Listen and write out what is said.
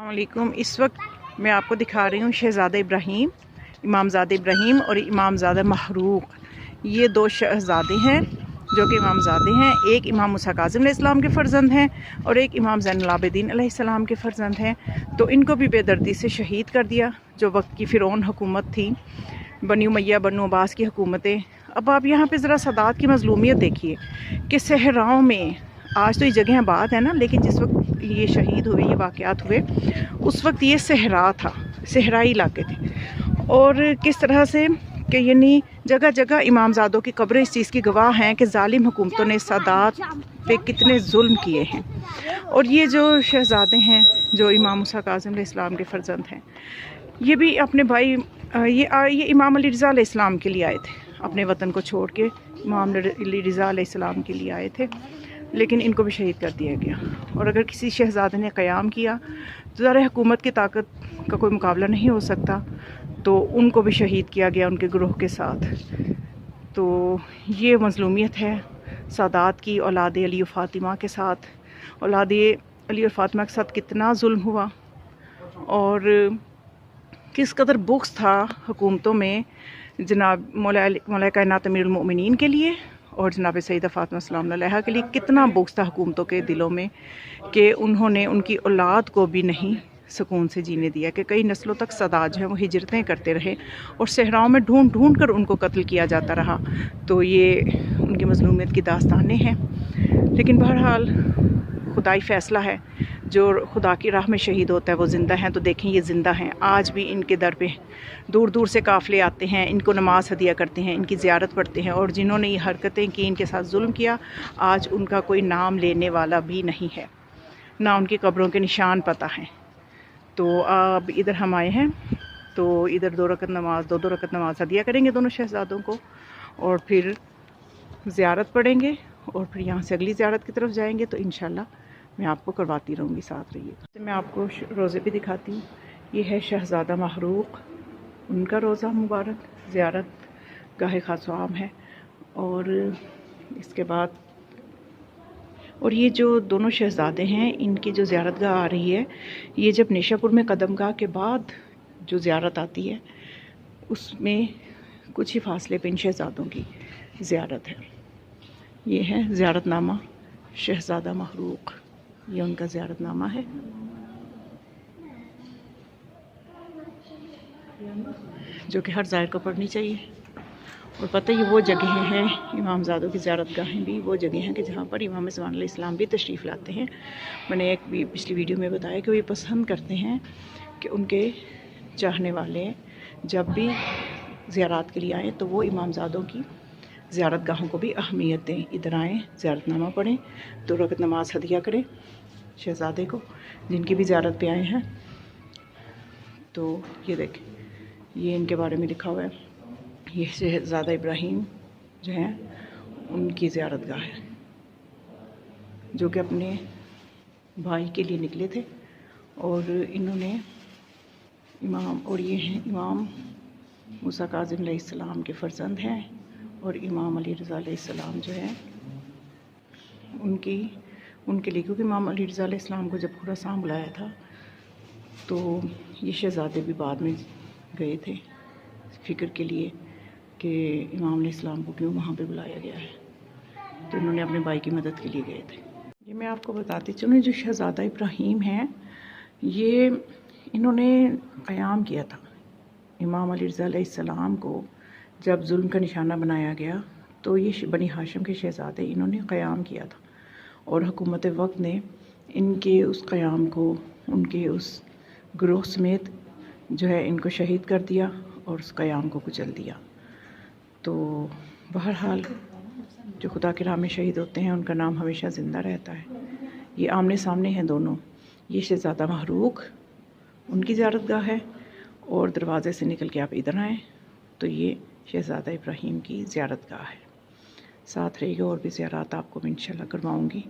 अस्सलामुअलैकुम। इस वक्त मैं आपको दिखा रही हूँ शहज़ादा इब्राहीम, इमामज़ादा इब्राहीम और इमामज़ादा महरूक। ये दो शहज़ादे हैं जो कि इमामज़ादे हैं। एक इमाम मूसा काज़िम अलैहिस्सलाम के फ़र्जंद हैं और एक इमाम ज़ैनुल आबिदीन अलैहिस्सलाम के फ़र्जंद हैं। तो इनको भी बेदर्दी से शहीद कर दिया जो वक्त की फ़िरौन हुकूमत थी, बनी उमैया बनु अब्बास की हुकूमतें। अब आप यहाँ पे ज़रा सदात की मज़लूमियत देखिए कि सहराओं में, आज तो ये जगह आबाद है ना, लेकिन जिस वक्त ये शहीद हुए, ये वाक़यात हुए, उस वक्त ये सहरा था, सहराई इलाके थे। और किस तरह से कि यानी जगह जगह इमामज़ादों की कब्रें इस चीज़ की गवाह हैं कि ज़ालिम हुकूमतों ने सादात पे कितने जुल्म किए हैं। और ये जो शहज़ादे हैं जो इमाम मूसा काज़िम अलैहिस्सलाम के फ़र्जंद हैं, ये भी अपने भाई ये इमाम अली रज़ा अलैहिस्सलाम के लिए आए थे, अपने वतन को छोड़ के इमाम अली रज़ा अलैहिस्सलाम के लिए आए थे, लेकिन इनको भी शहीद कर दिया गया। और अगर किसी शहज़ादे ने क़याम किया तो ज़रा हुकूमत की ताकत का कोई मुकाबला नहीं हो सकता, तो उनको भी शहीद किया गया उनके ग्रोह के साथ। तो ये मज़लूमियत है सादात की औलाद अली और फ़ातिमा के साथ। औलाद अली और फ़ातिमा के साथ कितना जुल्म हुआ और किस कदर बुग़्ज़ था हुकूमतों में जनाब मौला कायनात अमीरुल मोमिनीन के लिए और जनाब सैयदा फ़ातिमा सलाम अलैहा के लिए। कितना बुग़्ज़ था हुकूमतों के दिलों में कि उन्होंने उनकी औलाद को भी नहीं सुकून से जीने दिया, कि कई नस्लों तक सादात जो है वो हिजरतें करते रहे और सहराओं में ढूंढ ढूंढ कर उनको कत्ल किया जाता रहा। तो ये उनकी मज़लूमियत की दास्तानें हैं। लेकिन बहरहाल खुदाई फ़ैसला है, जो खुदा की राह में शहीद होता है वो ज़िंदा हैं। तो देखें ये ज़िंदा हैं, आज भी इनके दर पे दूर दूर से काफ़िले आते हैं, इनको नमाज हदिया करते हैं, इनकी ज़ियारत पढ़ते हैं। और जिन्होंने ये हरकतें की, इनके साथ जुल्म किया, आज उनका कोई नाम लेने वाला भी नहीं है, ना उनकी कब्रों के निशान पता हैं। तो अब इधर हम आए हैं, तो इधर दो दो रकत नमाज हदिया करेंगे दोनों शहज़ादों को, और फिर ज़ियारत पढ़ेंगे, और फिर यहाँ से अगली ज़ियारत की तरफ जाएंगे। तो इंशाल्लाह मैं आपको करवाती रहूँगी, साथ रहिए। तो मैं आपको रोज़े भी दिखाती हूँ। ये है शहज़ादा महरूक, उनका रोज़ा मुबारक, ज़ियारत गाहे ख़ासवाम है। और इसके बाद और ये जो दोनों शहज़ादे हैं, इनकी जो ज़ियारत गाह आ रही है, ये जब निशापुर में कदमगाह के बाद जो ज़ियारत आती है, उसमें कुछ ही फासले पे इन शहज़ादों की ज़ियारत है। ये है ज़ियारतनामा शहज़ादा महरूक, ये उनका ज़ियारतनामा है। जो कि हर ज़ायर को पढ़नी चाहिए। और पता ही वो जगह हैं, इमामज़ादों की ज़ियारत गाहें भी वो जगह हैं कि जहाँ पर इमाम ज़मान अलैहिस्सलाम भी तशरीफ़ लाते हैं। मैंने एक भी पिछली वीडियो में बताया कि वो ये पसंद करते हैं कि उनके चाहने वाले जब भी ज़ियारत के लिए आएँ तो वो इमामज़ादों की ज़ियारत गाहों को भी अहमियत दें। इधर आएँ, ज़ियारतनामा पढ़ें, 2 रकत नमाज हदिया करें शहज़ादे को जिनकी भी ज़ियारत पे आए हैं। तो ये देखें, ये इनके बारे में लिखा हुआ है। ये शहज़ादा इब्राहीम जो हैं उनकी ज़ियारत गाह है, जो कि अपने भाई के लिए निकले थे। और इन्होंने और ये हैं इमाम मूसा काज़िम अलैहिस्सलाम के फ़र्जंद हैं। और इमाम अली रज़ा अलैहिस्सलाम जो है उनके लिए, क्योंकि इमाम अली रज़ा अलैहिस्सलाम को जब खुरासान बुलाया था तो ये शहज़ादे भी बाद में गए थे फ़िक्र के लिए कि इमाम अलैहिस्सलाम को क्यों वहाँ पे बुलाया गया है। तो इन्होंने अपने भाई की मदद के लिए गए थे। ये मैं आपको बताती चलूँ, जो शहज़ादा इब्राहीम हैं, ये इन्होंने क़याम किया था इमाम अली रज़ा अलैहिस्सलाम को जब जुल्म का निशाना बनाया गया। तो ये बनी हाशिम के शहज़ादे, इन्होंने क़याम किया था और हुकूमत वक्त ने इनके उस क़याम को, उनके उस ग्रोह समेत जो है इनको शहीद कर दिया और उस क़याम को कुचल दिया। तो बहरहाल जो खुदा की राह में शहीद होते हैं उनका नाम हमेशा ज़िंदा रहता है। ये आमने सामने हैं दोनों। ये शहज़ादा महरूक, उनकी ज़ियारत गाह है, और दरवाज़े से निकल के आप इधर आएँ तो ये शहज़ादा इब्राहीम की ज़ियारत गाह है। साथ रहिएगा, और भी ज़ियारत आपको मैं इंशाल्लाह करवाऊँगी।